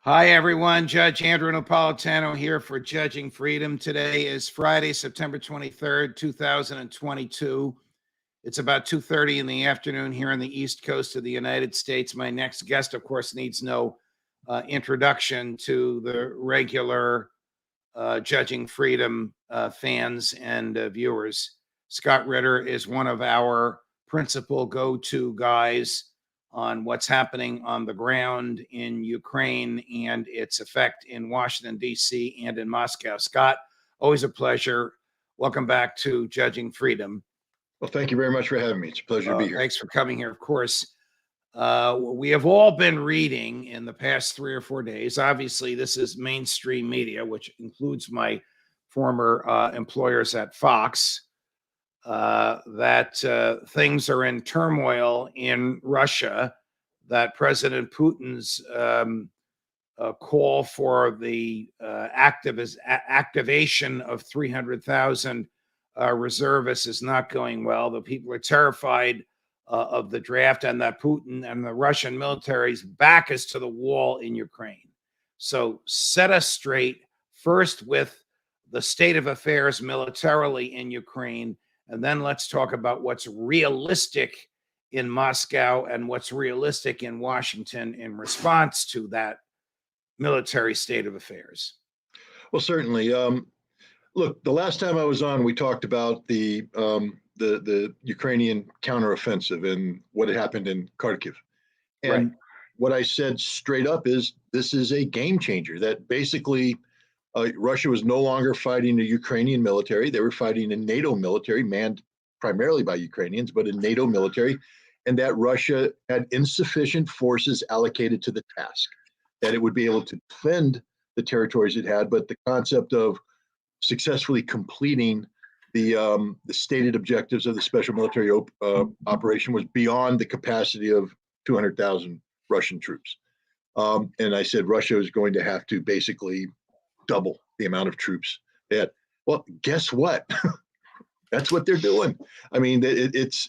Hi, everyone. Judge Andrew Napolitano here for Judging Freedom. Today is Friday, September 23rd, 2022. It's about 2:30 in the afternoon here on the East Coast of the United States. My next guest, of course, needs no introduction to the regular Judging Freedom fans and viewers. Scott Ritter is one of our principal go-to guys on what's happening on the ground in Ukraine and its effect in Washington, D.C. and in Moscow. Scott, always a pleasure. Welcome back to Judging Freedom. Well, thank you very much for having me. It's a pleasure to be here. Thanks for coming here. Of course, we have all been reading in the past 3 or 4 days. Obviously, this is mainstream media, which includes my former employers at Fox, that things are in turmoil in Russia, that President Putin's call for the activation of 300,000 reservists is not going well. The people are terrified of the draft, and that Putin and the Russian military's back is to the wall in Ukraine. So set us straight first with the state of affairs militarily in Ukraine, and then let's talk about what's realistic in Moscow and what's realistic in Washington in response to that military state of affairs. Well, certainly. Look, the last time I was on, we talked about the Ukrainian counteroffensive and what had happened in Kharkiv. And Right. What I said straight up is this is a game changer, that basically Russia was no longer fighting the Ukrainian military. They were fighting a NATO military manned primarily by Ukrainians, but a NATO military, and that Russia had insufficient forces allocated to the task, that it would be able to defend the territories it had, but the concept of successfully completing the stated objectives of the special military operation was beyond the capacity of 200,000 Russian troops. And I said Russia is going to have to basically double the amount of troops they had. Well, guess what? That's what they're doing. I mean, it's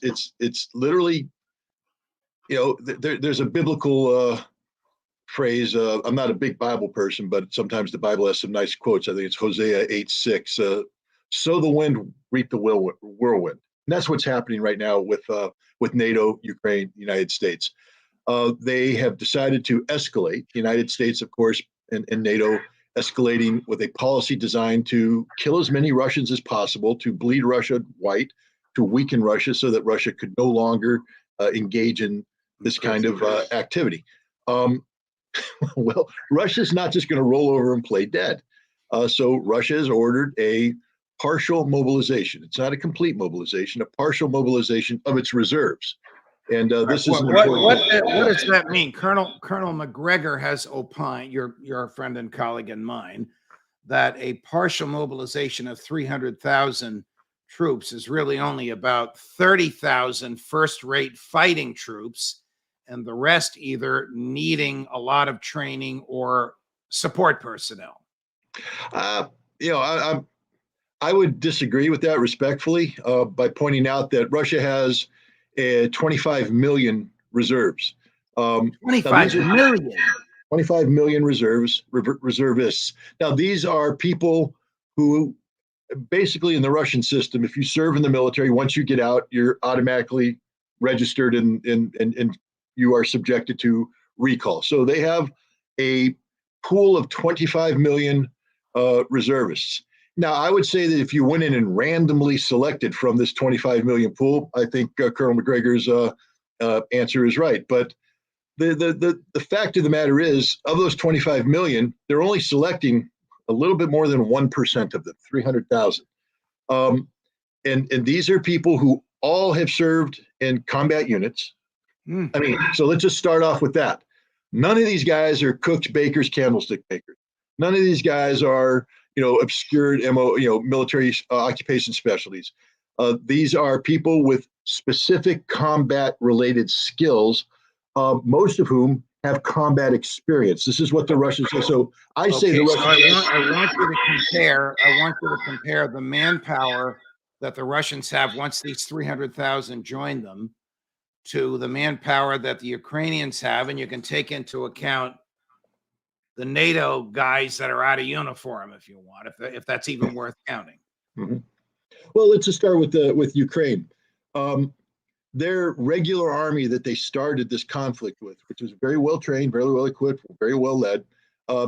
literally, there's a biblical phrase. I'm not a big Bible person, but sometimes the Bible has some nice quotes. I think it's Hosea 8:6. Sow the wind, reap the whirlwind. And that's what's happening right now with NATO, Ukraine, United States. They have decided to escalate. The United States, of course, and NATO escalating with a policy designed to kill as many Russians as possible, to bleed Russia white, to weaken Russia so that Russia could no longer engage in this kind of activity. Well, Russia's not just going to roll over and play dead. So Russia has ordered a partial mobilization. It's not a complete mobilization, a partial mobilization of its reserves. And this is what does that mean? Colonel McGregor has opined, your friend and colleague and mine, that a partial mobilization of 300,000 troops is really only about 30,000 first-rate fighting troops, and the rest either needing a lot of training or support personnel. I would disagree with that respectfully by pointing out that Russia has 25 million reserves. 25 million? 25 million reservists. Now, these are people who basically in the Russian system, if you serve in the military, once you get out, you're automatically registered and you are subjected to recall. So they have a pool of 25 million reservists. Now, I would say that if you went in and randomly selected from this 25 million pool, I think Colonel McGregor's answer is right. But the fact of the matter is, of those 25 million, they're only selecting a little bit more than 1% of them, 300,000. And these are people who all have served in combat units. I mean, so let's just start off with that. None of these guys are cooks, bakers, candlestick makers. None of these guys are, obscured military occupation specialties. These are people with specific combat-related skills, most of whom have combat experience. This is what the Russians say. So I say the Russians. So I want you to compare the manpower that the Russians have once these 300,000 join them to the manpower that the Ukrainians have, and you can take into account the NATO guys that are out of uniform, if you want, if that's even worth counting. Mhm. Well, let's just start with Ukraine. Their regular army that they started this conflict with, which was very well trained, very well equipped, very well led,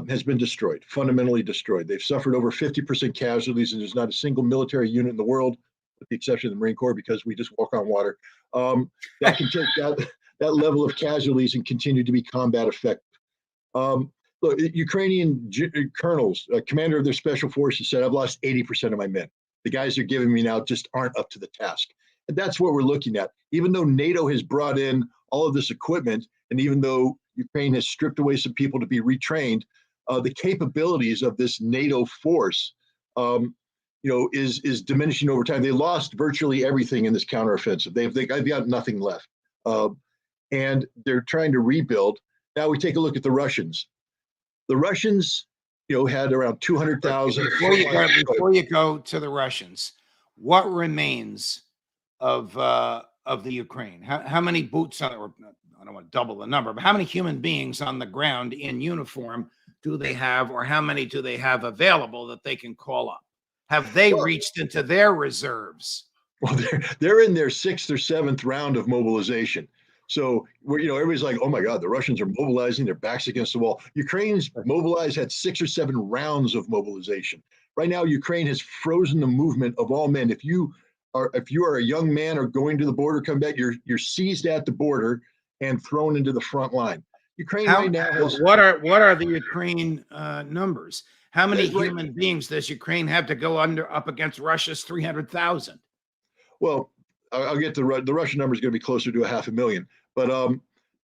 has been destroyed, fundamentally destroyed. They've suffered over 50% casualties, and there's not a single military unit in the world, with the exception of the Marine Corps, because we just walk on water, that can take that level of casualties and continue to be combat effective. Look, Ukrainian colonels, commander of their special forces, said, "I've lost 80% of my men. The guys they're giving me now just aren't up to the task." And that's what we're looking at. Even though NATO has brought in all of this equipment, and even though Ukraine has stripped away some people to be retrained, the capabilities of this NATO force, is diminishing over time. They lost virtually everything in this counteroffensive. They've got nothing left, and they're trying to rebuild. Now we take a look at the Russians. The Russians, had around 200,000. Before you go to the Russians, what remains of the Ukraine? How many boots on, or I don't want to double the number, but how many human beings on the ground in uniform do they have, or how many do they have available that they can call up? Have they reached into their reserves? Well, they're in their 6th or 7th round of mobilization. So everybody's like, "Oh my God, the Russians are mobilizing, their backs against the wall." Ukraine's mobilized had 6 or 7 rounds of mobilization. Right now, Ukraine has frozen the movement of all men. If you are a young man or going to the border, come back, you're seized at the border and thrown into the front line. Ukraine right now has. What are the Ukraine numbers? How many human beings does Ukraine have to go up against Russia's 300,000? Well, I'll get the Russian number is going to be closer to 500,000, but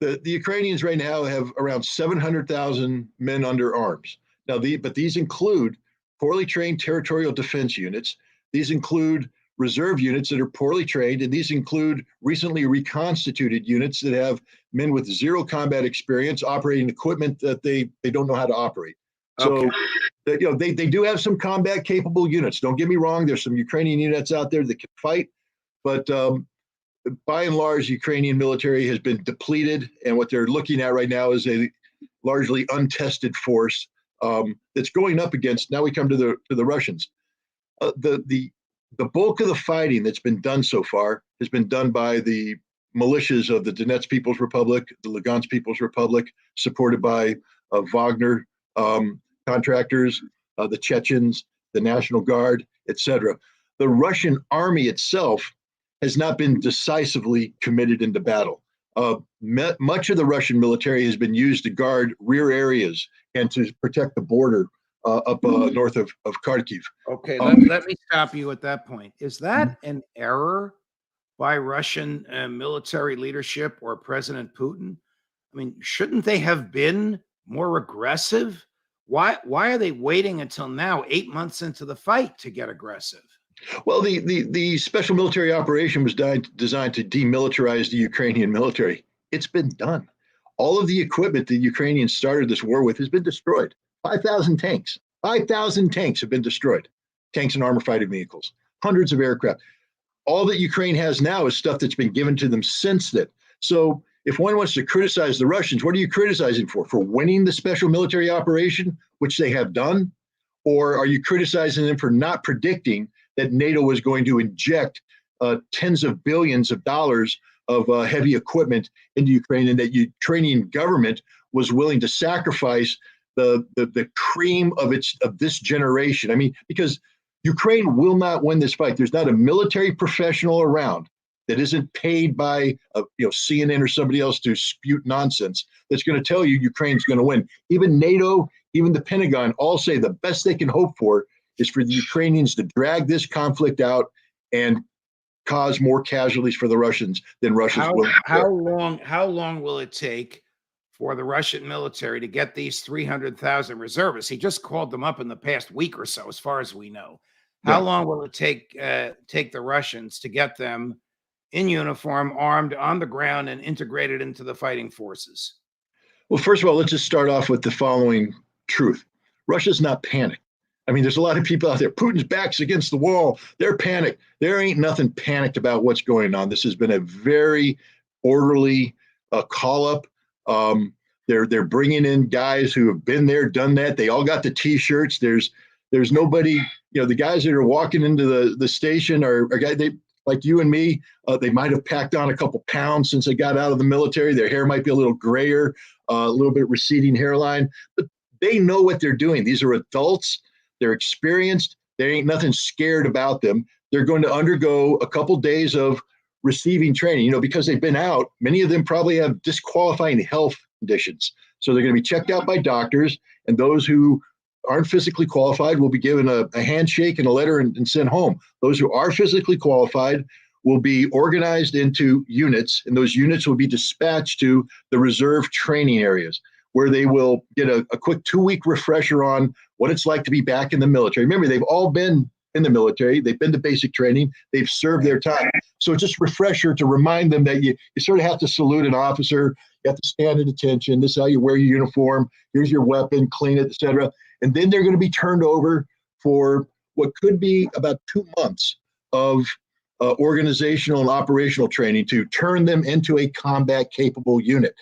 the Ukrainians right now have around 700,000 men under arms. Now, but these include poorly trained territorial defense units. These include reserve units that are poorly trained, and these include recently reconstituted units that have men with zero combat experience operating equipment that they don't know how to operate. So, they do have some combat capable units. Don't get me wrong. There's some Ukrainian units out there that can fight, but by and large, Ukrainian military has been depleted, and what they're looking at right now is a largely untested force that's going up against. Now we come to the Russians. The bulk of the fighting that's been done so far has been done by the militias of the Donetsk People's Republic, the Lugansk People's Republic, supported by Wagner contractors, the Chechens, the National Guard, etc. The Russian army itself has not been decisively committed into battle. Much of the Russian military has been used to guard rear areas and to protect the border up north of Kharkiv. Okay, let me stop you at that point. Is that an error by Russian military leadership or President Putin? I mean, shouldn't they have been more aggressive? Why are they waiting until now, 8 months into the fight, to get aggressive? Well, the special military operation was designed to demilitarize the Ukrainian military. It's been done. All of the equipment the Ukrainians started this war with has been destroyed. 5,000 tanks. 5,000 tanks have been destroyed. Tanks and armored fighting vehicles. Hundreds of aircraft. All that Ukraine has now is stuff that's been given to them since then. So if one wants to criticize the Russians, what are you criticizing for? For winning the special military operation, which they have done? Or are you criticizing them for not predicting that NATO was going to inject tens of billions of dollars of heavy equipment into Ukraine, and that Ukrainian government was willing to sacrifice the cream of this generation? I mean, because Ukraine will not win this fight. There's not a military professional around that isn't paid by CNN or somebody else to spew nonsense that's going to tell you Ukraine's going to win. Even NATO, even the Pentagon all say the best they can hope for is for the Ukrainians to drag this conflict out and cause more casualties for the Russians than Russia's will. How long will it take for the Russian military to get these 300,000 reservists? He just called them up in the past week or so, as far as we know. How long will it take the Russians to get them in uniform, armed, on the ground, and integrated into the fighting forces? Well, first of all, let's just start off with the following truth. Russia's not panicked. I mean, there's a lot of people out there. Putin's back's against the wall. They're panicked. There ain't nothing panicked about what's going on. This has been a very orderly call up. They're bringing in guys who have been there, done that. They all got the T-shirts. There's nobody, the guys that are walking into the station are guys they like you and me. They might have packed on a couple pounds since they got out of the military. Their hair might be a little grayer, a little bit receding hairline, but they know what they're doing. These are adults. They're experienced. There ain't nothing scared about them. They're going to undergo a couple days of receiving training, because they've been out. Many of them probably have disqualifying health conditions. So they're going to be checked out by doctors, and those who aren't physically qualified will be given a handshake and a letter and sent home. Those who are physically qualified will be organized into units, and those units will be dispatched to the reserve training areas, where they will get a quick 2-week refresher on what it's like to be back in the military. Remember, they've all been in the military. They've been to basic training. They've served their time. So just refresher to remind them that you sort of have to salute an officer. You have to stand at attention. This is how you wear your uniform. Here's your weapon, clean it, etc. And then they're going to be turned over for what could be about 2 months of organizational and operational training to turn them into a combat capable unit.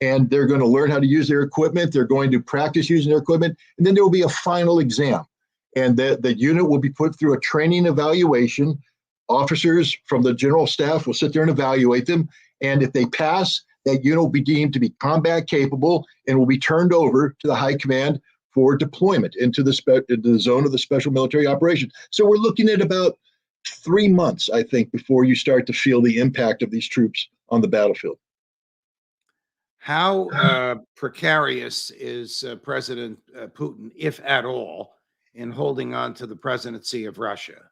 And they're going to learn how to use their equipment. They're going to practice using their equipment. And then there will be a final exam. And the unit will be put through a training evaluation. Officers from the general staff will sit there and evaluate them. And if they pass, that unit will be deemed to be combat capable and will be turned over to the high command for deployment into the zone of the special military operation. So we're looking at about 3 months, I think, before you start to feel the impact of these troops on the battlefield. How precarious is President Putin, if at all, in holding on to the presidency of Russia?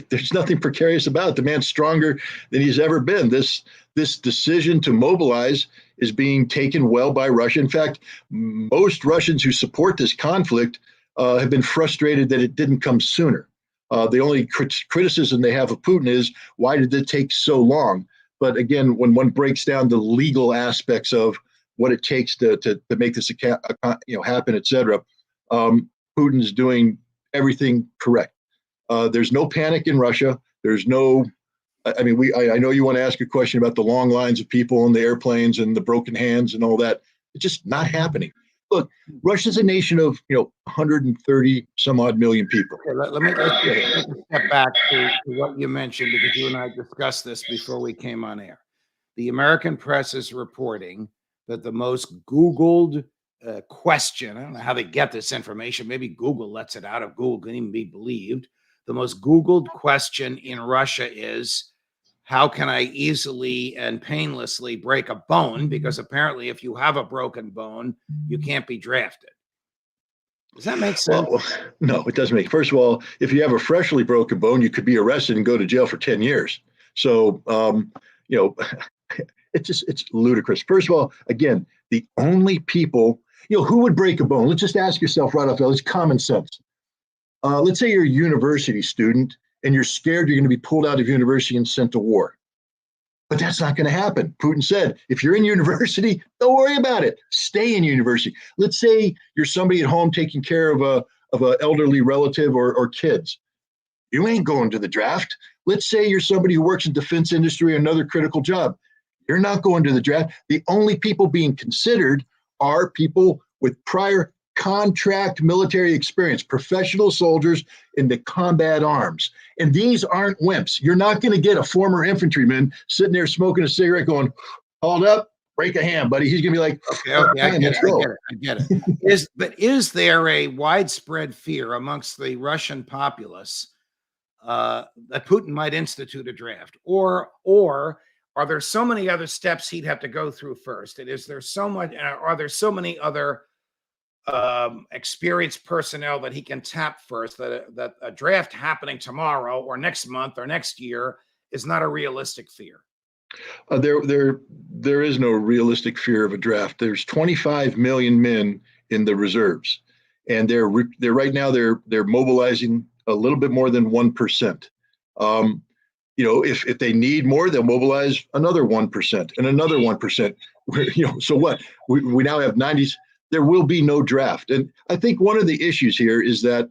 There's nothing precarious about it. The man's stronger than he's ever been. This decision to mobilize is being taken well by Russia. In fact, most Russians who support this conflict have been frustrated that it didn't come sooner. The only criticism they have of Putin is, why did it take so long? But again, when one breaks down the legal aspects of what it takes to make this happen, et cetera, Putin's doing everything correct. There's no panic in Russia. There's no, I know you want to ask a question about the long lines of people on the airplanes and the broken hands and all that. It's just not happening. Look, Russia's a nation of 130 some odd million people. Okay, let me take a step back to what you mentioned, because you and I discussed this before we came on air. The American press is reporting that the most Googled question, I don't know how they get this information, maybe Google lets it out, if Google can even be believed. The most Googled question in Russia is, how can I easily and painlessly break a bone? Because apparently if you have a broken bone, you can't be drafted. Does that make sense? Well, no, it doesn't make. First of all, if you have a freshly broken bone, you could be arrested and go to jail for 10 years. So, it's ludicrous. First of all, again, the only people, who would break a bone? Let's just ask yourself right off. It's common sense. Let's say you're a university student and you're scared you're going to be pulled out of university and sent to war. But that's not going to happen. Putin said, if you're in university, don't worry about it. Stay in university. Let's say you're somebody at home taking care of an elderly relative or kids. You ain't going to the draft. Let's say you're somebody who works in defense industry or another critical job. You're not going to the draft. The only people being considered are people with prior contract military experience, professional soldiers in the combat arms. And these aren't wimps. You're not going to get a former infantryman sitting there smoking a cigarette going, hold up, break a hand, buddy. He's going to be like, okay, I get it. Is there a widespread fear amongst the Russian populace that Putin might institute a draft? Or are there so many other steps he'd have to go through first? And are there so many other experienced personnel that he can tap first, that a draft happening tomorrow or next month or next year is not a realistic fear? There is no realistic fear of a draft. There's 25 million men in the reserves, and they're right now they're mobilizing a little bit more than 1%. If they need more, they'll mobilize another 1% and another 1%. So what? We now have 90s. There will be no draft. And I think one of the issues here is that,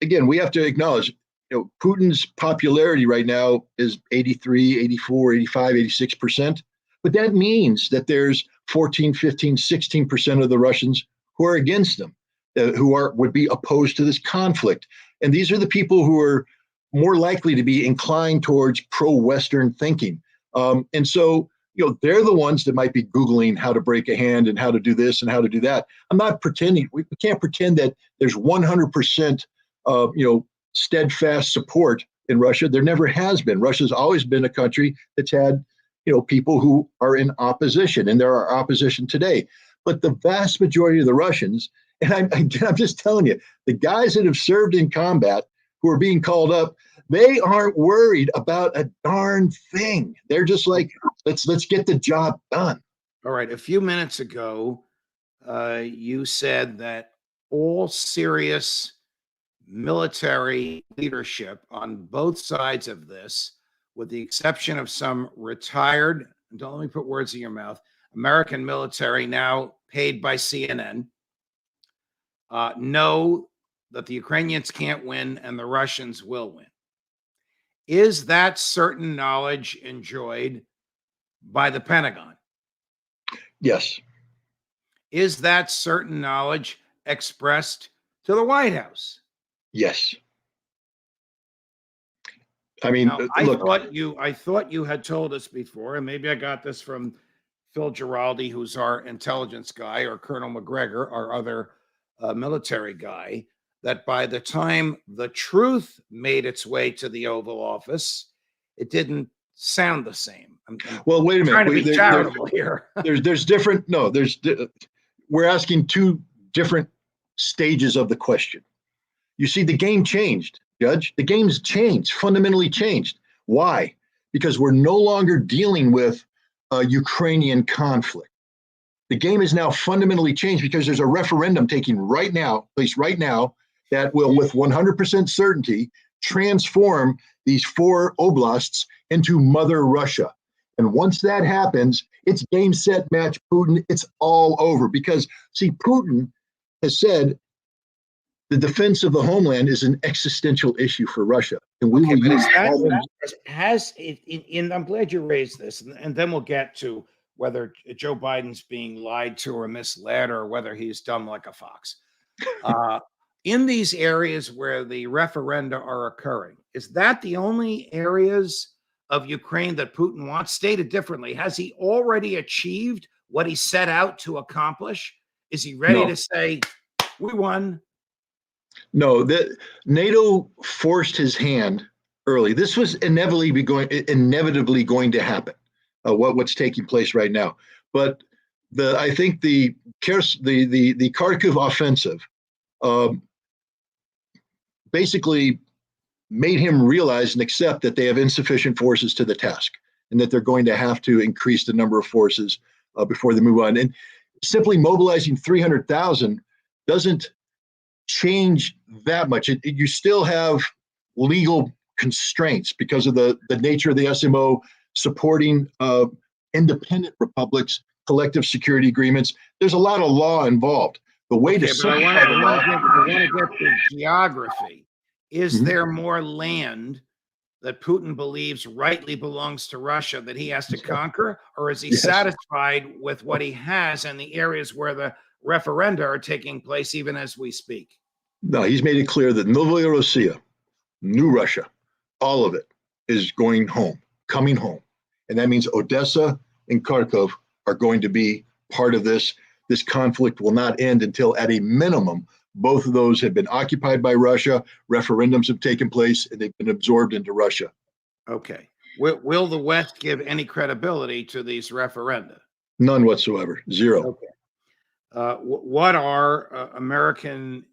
again, we have to acknowledge, Putin's popularity right now is 83, 84, 85, 86%. But that means that there's 14, 15, 16% of the Russians who are against them, would be opposed to this conflict. And these are the people who are more likely to be inclined towards pro-Western thinking. And so, they're the ones that might be Googling how to break a hand and how to do this and how to do that. I'm not pretending. We can't pretend that there's 100%, steadfast support in Russia. There never has been. Russia's always been a country that's had, people who are in opposition, and there are opposition today. But the vast majority of the Russians, and I'm just telling you, the guys that have served in combat who are being called up, they aren't worried about a darn thing. They're just like, let's get the job done. All right. A few minutes ago, you said that all serious military leadership on both sides of this, with the exception of some retired, don't let me put words in your mouth, American military now paid by CNN, know that the Ukrainians can't win and the Russians will win. Is that certain knowledge enjoyed by the Pentagon? Yes. Is that certain knowledge expressed to the White House? Yes. I mean, now, I thought you had told us before, and maybe I got this from Phil Giraldi, who's our intelligence guy, or Colonel McGregor, our other military guy, that by the time the truth made its way to the Oval Office, it didn't sound the same. Well, wait a minute. Trying to be charitable here. There's different. No, we're asking two different stages of the question. You see, the game changed, Judge. The game's changed, fundamentally changed. Why? Because we're no longer dealing with a Ukrainian conflict. The game is now fundamentally changed because there's a referendum taking right now, that will, with 100% certainty, transform these 4 oblasts into Mother Russia. And once that happens, it's game, set, match, Putin. It's all over. Because, see, Putin has said the defense of the homeland is an existential issue for Russia. And we will use I'm glad you raised this, and then we'll get to whether Joe Biden's being lied to or misled, or whether he's dumb like a fox. In these areas where the referenda are occurring, is that the only areas of Ukraine that Putin wants? Stated differently, has he already achieved what he set out to accomplish? Is he ready to say, we won? No, that NATO forced his hand early. This was inevitably going to happen. What's taking place right now, but I think the Kharkiv offensive basically made him realize and accept that they have insufficient forces to the task, and that they're going to have to increase the number of forces before they move on. And simply mobilizing 300,000 doesn't change that much. You still have legal constraints because of the nature of the SMO supporting independent republics, collective security agreements. There's a lot of law involved. The way to simplify the law. I want to get the geography. Is there more land that Putin believes rightly belongs to Russia that he has to conquer, or is he satisfied with what he has in the areas where the referenda are taking place even as we speak? No, he's made it clear that Novaya Russia, New Russia, all of it is going home, coming home. And that means Odessa and Kharkov are going to be part of this. This conflict will not end until, at a minimum, both of those have been occupied by Russia, referendums have taken place, and they've been absorbed into Russia. Okay. Will the West give any credibility to these referenda? None whatsoever. Zero. Okay. What are American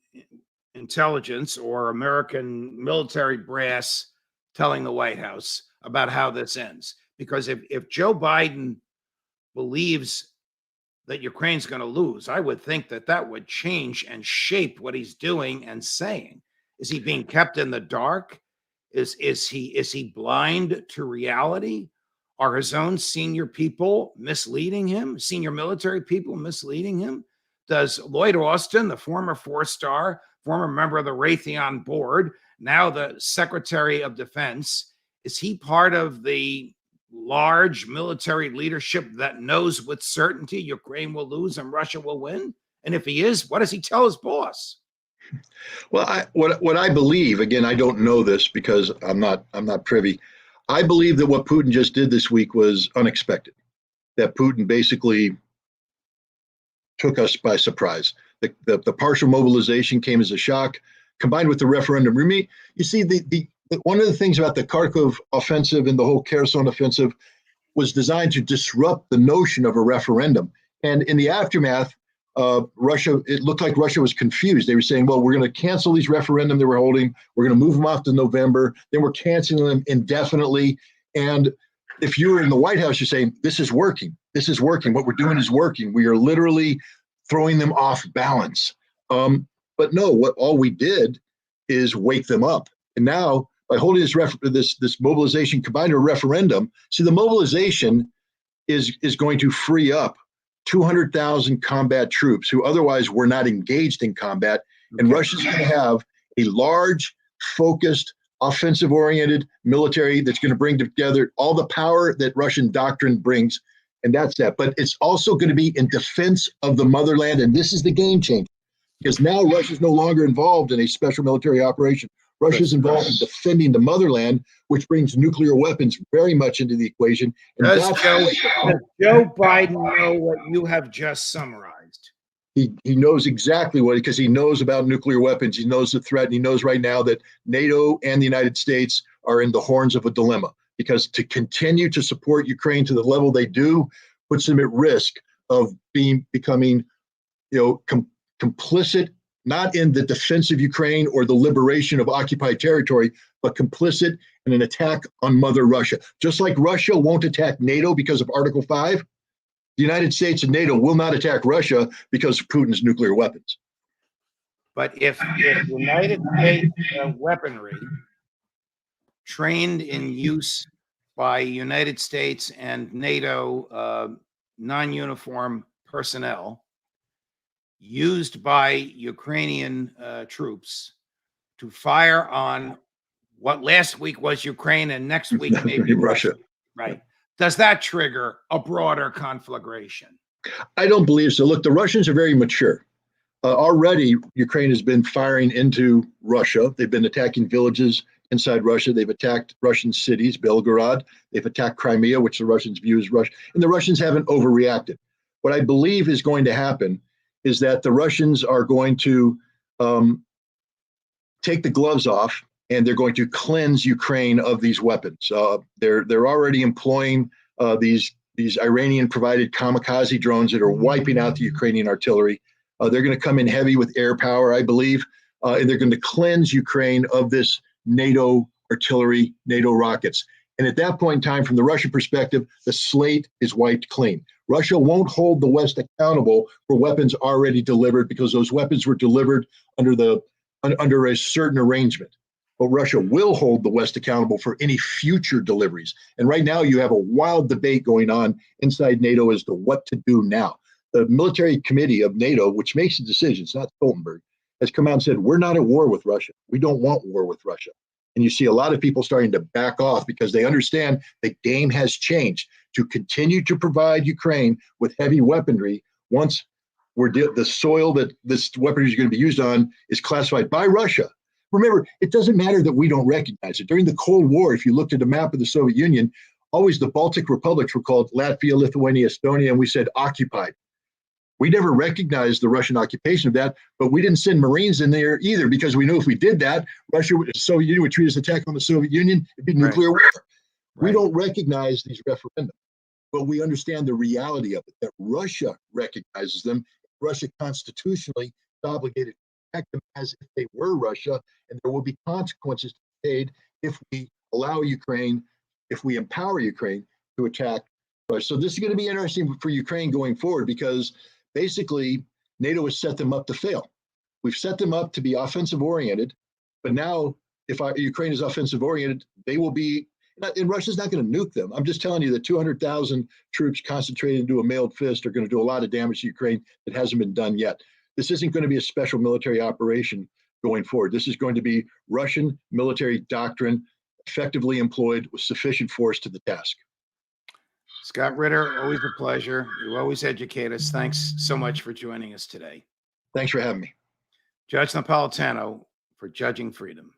intelligence or American military brass telling the White House about how this ends? Because if Joe Biden believes that Ukraine's going to lose, I would think that would change and shape what he's doing and saying. Is he being kept in the dark? Is he blind to reality? Are his own senior people misleading him? Senior military people misleading him? Does Lloyd Austin, the former 4-star, former member of the Raytheon board, now the Secretary of Defense, is he part of the large military leadership that knows with certainty Ukraine will lose and Russia will win? And if he is, what does he tell his boss? Well, what I believe, again, I don't know this because I'm not privy. I believe that what Putin just did this week was unexpected. That Putin basically took us by surprise. The partial mobilization came as a shock, combined with the referendum. You see, the one of the things about the Kharkov offensive and the whole Kherson offensive was designed to disrupt the notion of a referendum. And in the aftermath, Russia, it looked like Russia was confused. They were saying, well, we're going to cancel these referendum that we're holding. We're going to move them off to November. Then we're canceling them indefinitely. And if you were in the White House, you're saying, this is working. This is working. What we're doing is working. We are literally throwing them off balance. But no, what all we did is wake them up. And now, by holding this mobilization combined with a referendum, see, the mobilization is going to free up 200,000 combat troops who otherwise were not engaged in combat. And Russia's going to have a large, focused, offensive-oriented military that's going to bring together all the power that Russian doctrine brings, and that's that. But it's also going to be in defense of the motherland, and this is the game changer, because now Russia's no longer involved in a special military operation. Russia's involved in defending the motherland, which brings nuclear weapons very much into the equation. And does Joe Biden know what you have just summarized? He knows exactly what, because he knows about nuclear weapons. He knows the threat, and he knows right now that NATO and the United States are in the horns of a dilemma, because to continue to support Ukraine to the level they do puts them at risk of becoming, complicit, not in the defense of Ukraine or the liberation of occupied territory, but complicit in an attack on Mother Russia. Just like Russia won't attack NATO because of Article 5, the United States and NATO will not attack Russia because of Putin's nuclear weapons. But if United States weaponry trained in use by United States and NATO non-uniform personnel used by Ukrainian troops to fire on what last week was Ukraine and next week maybe Russia. Right. Does that trigger a broader conflagration? I don't believe so. Look, the Russians are very mature. Already, Ukraine has been firing into Russia. They've been attacking villages inside Russia. They've attacked Russian cities, Belgorod. They've attacked Crimea, which the Russians view as Russia. And the Russians haven't overreacted. What I believe is going to happen is that the Russians are going to take the gloves off, and they're going to cleanse Ukraine of these weapons. They're already employing these Iranian-provided kamikaze drones that are wiping out the Ukrainian artillery. They're going to come in heavy with air power, I believe, and they're going to cleanse Ukraine of this NATO artillery, NATO rockets. And at that point in time, from the Russian perspective, the slate is wiped clean. Russia won't hold the West accountable for weapons already delivered, because those weapons were delivered under a certain arrangement. But Russia will hold the West accountable for any future deliveries. And right now, you have a wild debate going on inside NATO as to what to do now. The military committee of NATO, which makes the decisions, not Stoltenberg, has come out and said, we're not at war with Russia. We don't want war with Russia. And you see a lot of people starting to back off because they understand the game has changed. To continue to provide Ukraine with heavy weaponry, once the soil that this weaponry is going to be used on is classified by Russia. Remember, it doesn't matter that we don't recognize it. During the Cold War, if you looked at a map of the Soviet Union, always the Baltic republics were called Latvia, Lithuania, Estonia, and we said occupied. We never recognized the Russian occupation of that, but we didn't send Marines in there either, because we knew if we did that, the Soviet Union would treat us as an attack on the Soviet Union. It'd be nuclear war. Right. We don't recognize these referenda, but we understand the reality of it, that Russia recognizes them. Russia constitutionally is obligated to protect them as if they were Russia, and there will be consequences paid if we allow Ukraine, if we empower Ukraine to attack Russia. So this is going to be interesting for Ukraine going forward, because basically NATO has set them up to fail. We've set them up to be offensive oriented, but now if Ukraine is offensive oriented, they will be, and Russia's not going to nuke them. I'm just telling you that 200,000 troops concentrated into a mailed fist are going to do a lot of damage to Ukraine that hasn't been done yet. This isn't going to be a special military operation going forward. This is going to be Russian military doctrine effectively employed with sufficient force to the task. Scott Ritter, always a pleasure. You always educate us. Thanks so much for joining us today. Thanks for having me. Judge Napolitano for Judging Freedom.